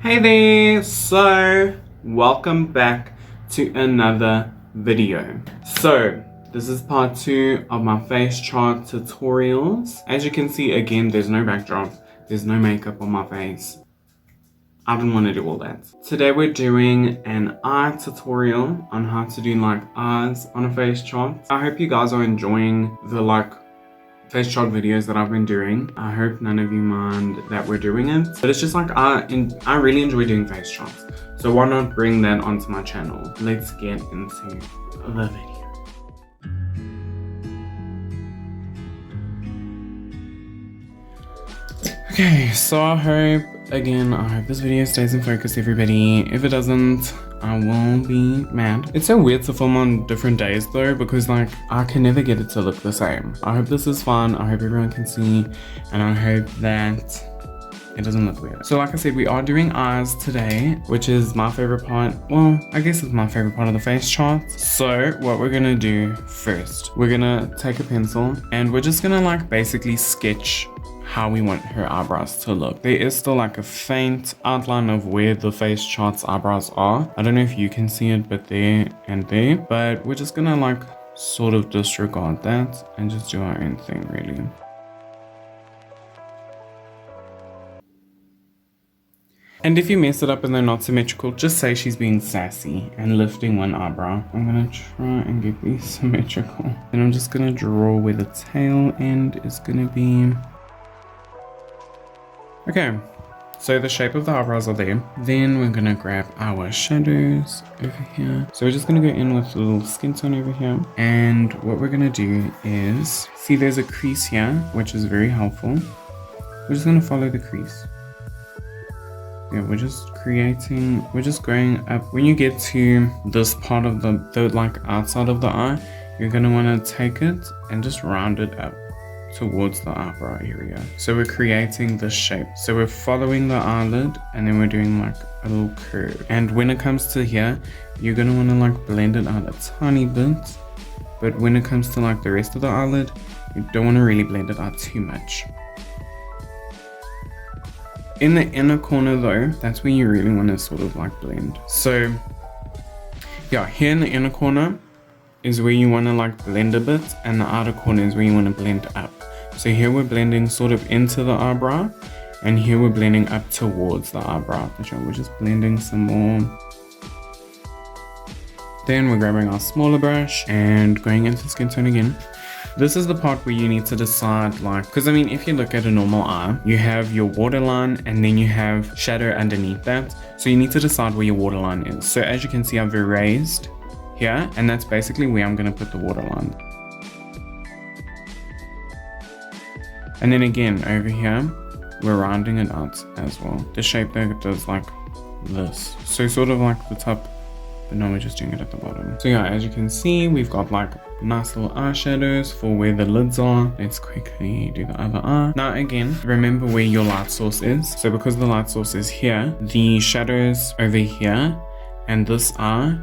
Hey there, so welcome back to another video. So this is part 2 of my Facechart tutorials. As you can see, again, there's no backdrop, there's no makeup on my face. I didn't want to do all that. Today we're doing an eye tutorial on how to do eyes on a Facechart. I hope you guys are enjoying the Facechart videos that I've been doing. I hope none of you mind that we're doing it, but it's just I really enjoy doing Facecharts, so why not bring that onto my channel. Let's get into the video. Okay, so I hope this video stays in focus, everybody. If it doesn't, I will be mad. It's so weird to film on different days though, because I can never get it to look the same. I hope this is fun, I hope everyone can see, and I hope that it doesn't look weird. So like I said, we are doing eyes today, which is my favorite part. Well, I guess it's my favorite part of the Facechart. So what we're gonna do first, we're gonna take a pencil and we're just gonna basically sketch how we want her eyebrows to look. There is still a faint outline of where the Facechart's eyebrows are. I don't know if you can see it, but there and there. But we're just gonna sort of disregard that and just do our own thing, really. And if you mess it up and they're not symmetrical, just say she's being sassy and lifting one eyebrow. I'm gonna try and get these symmetrical. Then I'm just gonna draw where the tail end is gonna be. Okay, so the shape of the eyebrows are there. Then we're gonna grab our shadows over here. So we're just gonna go in with a little skin tone over here. And what we're gonna do is, see there's a crease here, which is very helpful. We're just gonna follow the crease. Yeah, we're just going up. When you get to this part of the outside of the eye, you're gonna wanna take it and just round it up towards the eyebrow area. So we're creating this shape. So we're following the eyelid and then we're doing a little curve. And when it comes to here, you're gonna wanna blend it out a tiny bit. But when it comes to the rest of the eyelid, you don't wanna really blend it out too much. In the inner corner though, that's where you really wanna sort of blend. So yeah, here in the inner corner is where you want to blend a bit, and the outer corner is where you want to blend up. So here we're blending sort of into the eyebrow, and here we're blending up towards the eyebrow. We're just blending some more. Then we're grabbing our smaller brush and going into skin tone again. This is the part where you need to decide because if you look at a normal eye, you have your waterline and then you have shadow underneath that. So you need to decide where your waterline is. So as you can see, I've erased here, and that's basically where I'm going to put the waterline. And then again over here, we're rounding it out as well. The shape there does this. So sort of the top, but no, we're just doing it at the bottom. So yeah, as you can see, we've got nice little eyeshadows for where the lids are. Let's quickly do the other eye. Now again, remember where your light source is. So because the light source is here, the shadows over here and this eye,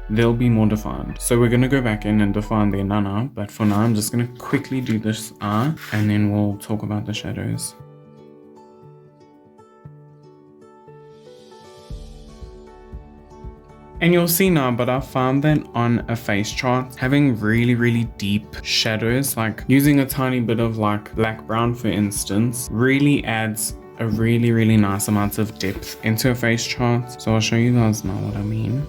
they'll be more defined. So we're going to go back in and define their nana, but for now I'm just going to quickly do this eye and then we'll talk about the shadows. And you'll see now, but I found that on a Facechart, having really deep shadows, using a tiny bit of black brown for instance, really adds a really nice amount of depth into a Facechart. So I'll show you guys now what I mean.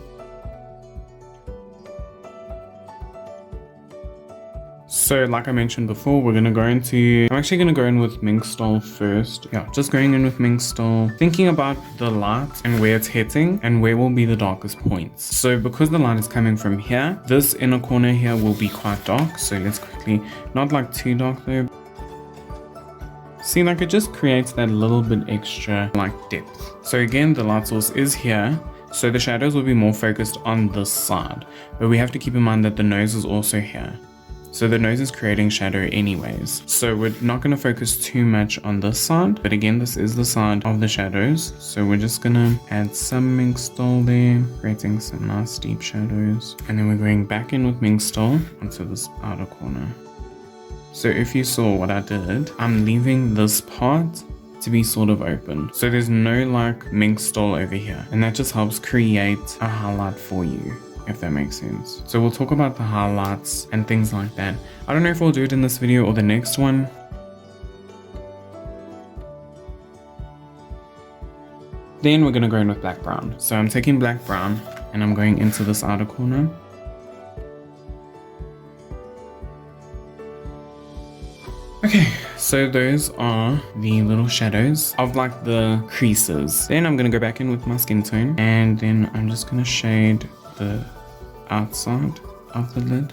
So like I mentioned before, I'm actually going to go in with Minkstol first. Yeah, just going in with Minkstol, thinking about the light and where it's hitting and where will be the darkest points. So because the light is coming from here, this inner corner here will be quite dark. So let's quickly, not too dark though. See, it just creates that little bit extra depth. So again, the light source is here. So the shadows will be more focused on this side, but we have to keep in mind that the nose is also here. So the nose is creating shadow anyways. So we're not going to focus too much on this side, but again, this is the side of the shadows. So we're just going to add some Minkstol there, creating some nice deep shadows. And then we're going back in with Minkstol onto this outer corner. So if you saw what I did, I'm leaving this part to be sort of open. So there's no like mink stole over here, and that just helps create a highlight for you, if that makes sense. So we'll talk about the highlights and things like that. I don't know if we'll do it in this video or the next one. Then we're gonna go in with black brown. So I'm taking black brown and I'm going into this outer corner. Okay, so those are the little shadows of like the creases. Then I'm gonna go back in with my skin tone, and then I'm just gonna shade the outside of the lid.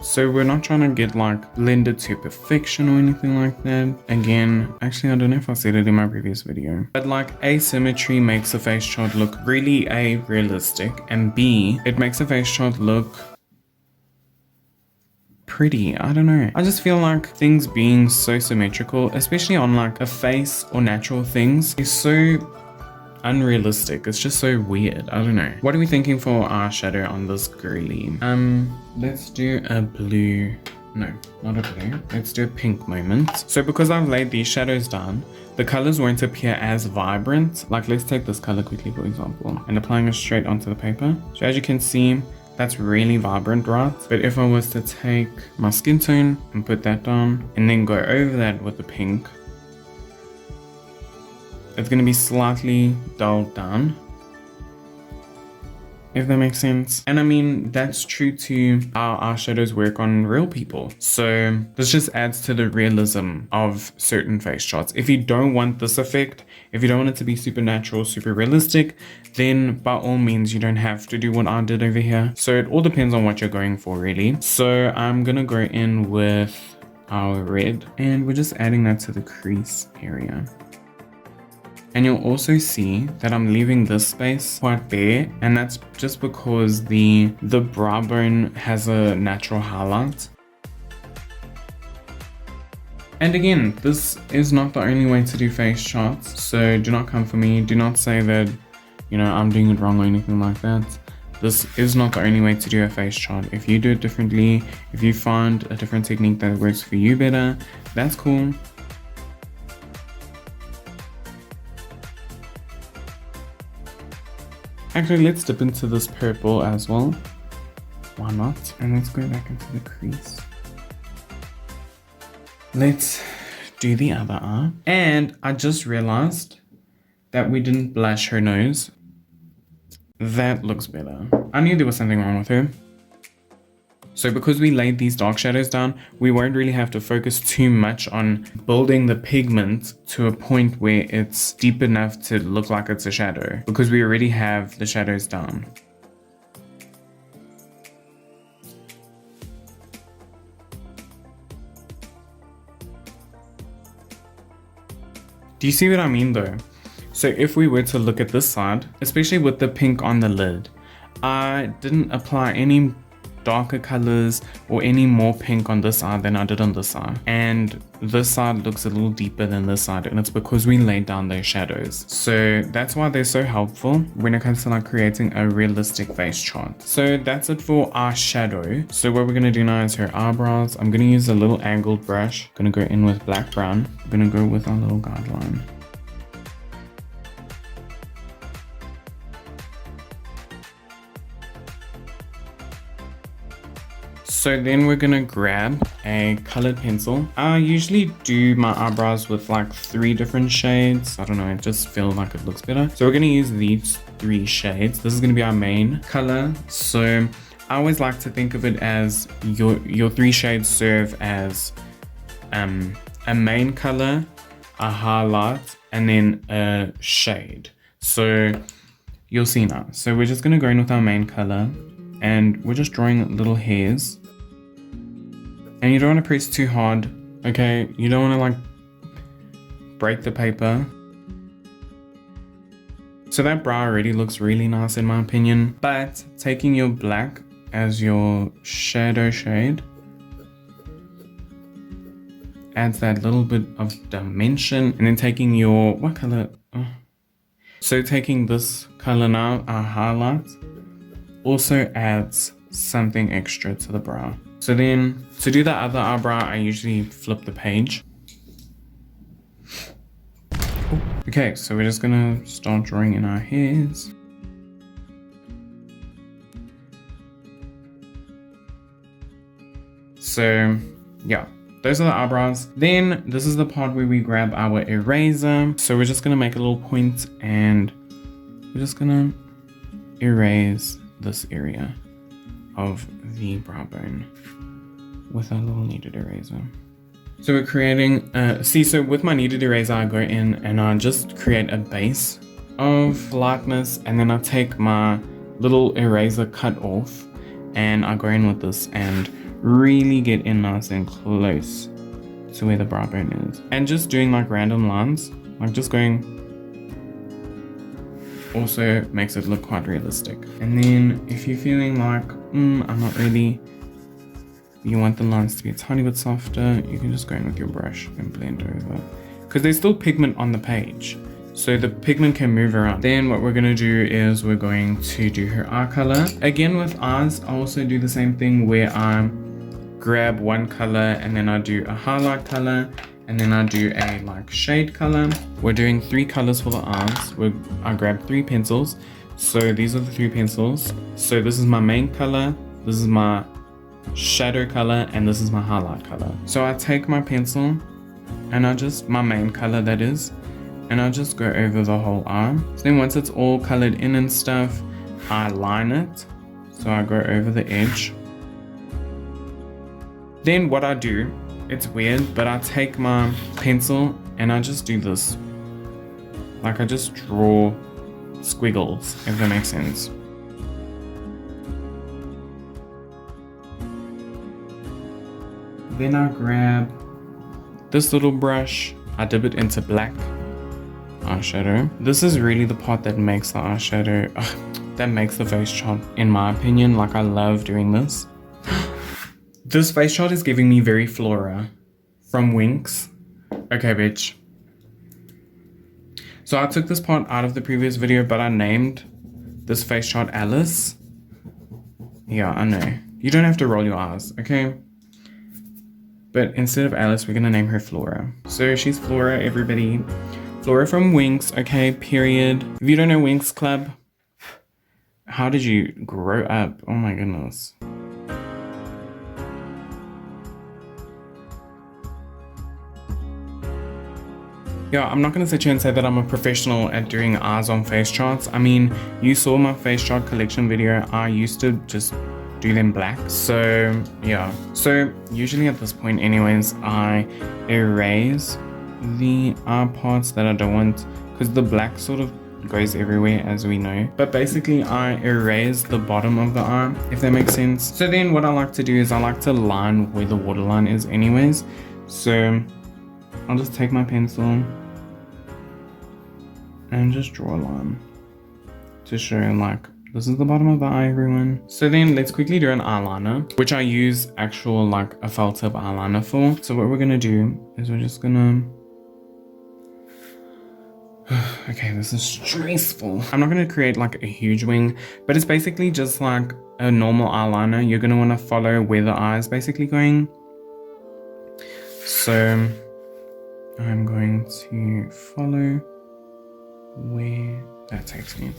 So we're not trying to get like blended to perfection or anything like that. Again, actually I don't know if I said it in my previous video, but like asymmetry makes a face chart look really A, realistic, and B, it makes a face chart look pretty. I don't know. I just feel like things being so symmetrical, especially on like a face or natural things, is so unrealistic. It's just so weird. I don't know. What are we thinking for our shadow on this girly? Let's do a blue. No, not a blue. Let's do a pink moment. So because I've laid these shadows down, the colors won't appear as vibrant. Like let's take this color quickly, for example, and applying it straight onto the paper. So as you can see, that's really vibrant, right? But if I was to take my skin tone and put that down and then go over that with the pink, it's gonna be slightly dulled down, if that makes sense. And I mean, that's true to how our shadows work on real people. So this just adds to the realism of certain face charts. If you don't want this effect, if you don't want it to be supernatural, super realistic, then by all means, you don't have to do what I did over here. So it all depends on what you're going for, really. So I'm gonna go in with our red, and we're just adding that to the crease area. And you'll also see that I'm leaving this space quite bare, and that's just because the brow bone has a natural highlight. And again, this is not the only way to do face charts, so do not come for me. Do not say that, you know, I'm doing it wrong or anything like that. This is not the only way to do a face chart. If you do it differently, if you find a different technique that works for you better, that's cool. Actually, let's dip into this purple as well. Why not? And let's go back into the crease. Let's do the other eye. And I just realized that we didn't blush her nose. That looks better. I knew there was something wrong with her. So because we laid these dark shadows down, we won't really have to focus too much on building the pigment to a point where it's deep enough to look like it's a shadow, because we already have the shadows down. Do you see what I mean though? So if we were to look at this side, especially with the pink on the lid, I didn't apply any darker colors or any more pink on this side than I did on this side, and this side looks a little deeper than this side, and it's because we laid down those shadows. So that's why they're so helpful when it comes to like creating a realistic face chart. So that's it for our shadow. So what we're gonna do now is her eyebrows. I'm gonna use a little angled brush. I'm gonna go in with black brown. I'm gonna go with our little guideline. So then we're gonna grab a colored pencil. I usually do my eyebrows with like 3 different shades. I don't know, it just feels like it looks better. So we're gonna use these 3 shades. This is gonna be our main color. So I always like to think of it as your 3 shades serve as a main color, a highlight, and then a shade. So you'll see now. So we're just gonna go in with our main color, and we're just drawing little hairs. And you don't want to press too hard, okay? You don't want to like break the paper. So that brow already looks really nice in my opinion. But taking your black as your shadow shade adds that little bit of dimension. And then taking your, what color? Oh. So taking this color now, our highlight, also adds something extra to the brow. So then to do the other eyebrow, I usually flip the page. Okay, so we're just gonna start drawing in our hairs. So yeah, those are the eyebrows. Then this is the part where we grab our eraser. So we're just gonna make a little point and we're just gonna erase this area of the brow bone with our little kneaded eraser. So we're creating, so with my kneaded eraser, I go in and I just create a base of lightness, and then I take my little eraser cut off and I go in with this and really get in nice and close to where the brow bone is. And just doing like random lines, like just going, also makes it look quite realistic. And then if you're feeling like, I'm not really, you want the lines to be a tiny bit softer, you can just go in with your brush and blend over. Because there's still pigment on the page, so the pigment can move around. Then what we're gonna do is we're going to do her eye color. Again with eyes, I also do the same thing where I grab one color and then I do a highlight color and then I do a like shade color. We're doing 3 colors for the eyes. I grab 3 pencils. So these are the 3 pencils. So this is my main color, this is my shadow color, and this is my highlight color. So I take my pencil and my main color that is, and I just go over the whole eye. So then once it's all colored in and stuff, I line it. So I go over the edge. Then what I do, it's weird, but I take my pencil and I just do this. Like I just draw squiggles, if that makes sense. Then I grab this little brush, I dip it into black eyeshadow. This is really the part that makes the eyeshadow, that makes the face chart, in my opinion. Like I love doing this. This face chart is giving me very Flora from Winx. Okay, bitch. So I took this part out of the previous video, but I named this face chart Alice. Yeah, I know. You don't have to roll your eyes, okay? But instead of Alice, we're gonna name her Flora. So she's Flora, everybody. Flora from Winx, okay, period. If you don't know Winx Club, how did you grow up? Oh my goodness. Yeah, I'm not gonna sit here and say that I'm a professional at doing eyes on face charts. I mean, you saw my face chart collection video. I used to just do them black. So yeah, so usually at this point anyways, I erase the eye parts that I don't want, because the black sort of goes everywhere, as we know. But basically I erase the bottom of the eye, if that makes sense. So then what I like to do is I like to line where the waterline is anyways. So I'll just take my pencil and just draw a line to show like this is the bottom of the eye, everyone. So then let's quickly do an eyeliner, which I use actual like a felt tip eyeliner for. So what we're gonna do is we're just gonna okay, this is stressful. I'm not gonna create like a huge wing, but it's basically just like a normal eyeliner. You're gonna want to follow where the eye is basically going. So I'm going to follow where that takes me.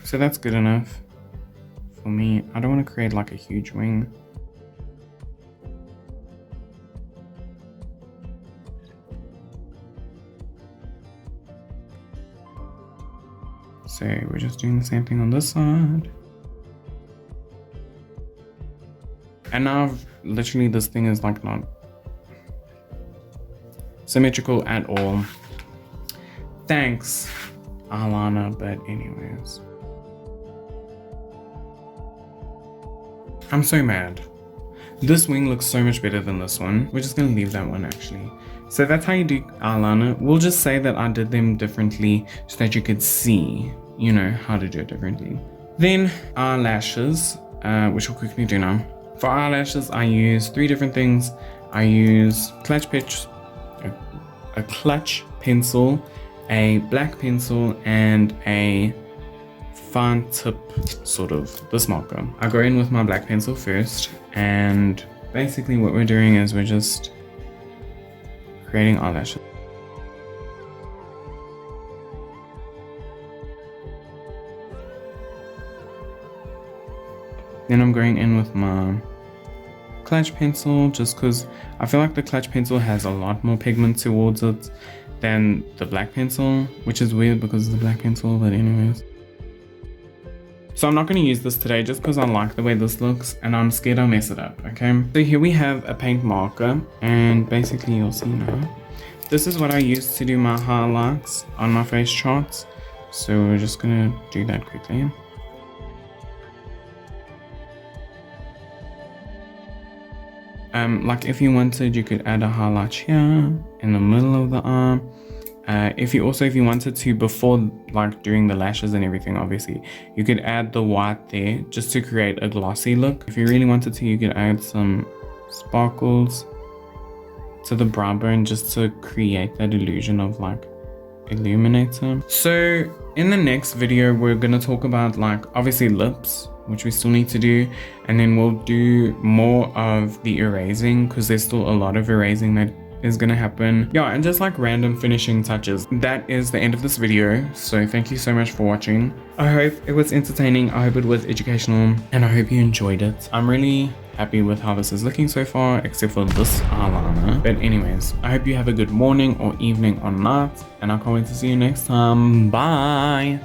So that's good enough for me. I don't want to create like a huge wing. So we're just doing the same thing on this side. And now literally this thing is like not symmetrical at all. Thanks, Alana, but anyways. I'm so mad. This wing looks so much better than this one. We're just gonna leave that one actually. So that's how you do eyeliner. We'll just say that I did them differently so that you could see, you know, how to do it differently. Then eyelashes, which we'll quickly do now. For eyelashes, I use 3 different things. I use a clutch pencil, a black pencil, and a fine tip, sort of, this marker. I go in with my black pencil first, and basically what we're doing is we're just creating eyelashes. Then I'm going in with my clutch pencil, just because I feel like the clutch pencil has a lot more pigment towards it than the black pencil, which is weird because it's the black pencil, but anyways. So I'm not going to use this today just because I like the way this looks and I'm scared I'll mess it up, okay? So here we have a paint marker, and basically you'll see now. This is what I use to do my highlights on my face charts. So we're just going to do that quickly. Like if you wanted, you could add a highlight here in the middle of the eye. If you wanted to, before like doing the lashes and everything, obviously you could add the white there just to create a glossy look. If you really wanted to, you could add some sparkles to the brow bone just to create that illusion of like illuminator. So in the next video we're gonna talk about like obviously lips, which we still need to do, and then we'll do more of the erasing because there's still a lot of erasing that is gonna happen. Yeah, and just like random finishing touches. That is the end of this video, so thank you so much for watching. I hope it was entertaining, I hope it was educational, and I hope you enjoyed it. I'm really happy with how this is looking so far, except for this eyeliner. But anyways, I hope you have a good morning or evening or night, and I can't wait to see you next time. Bye!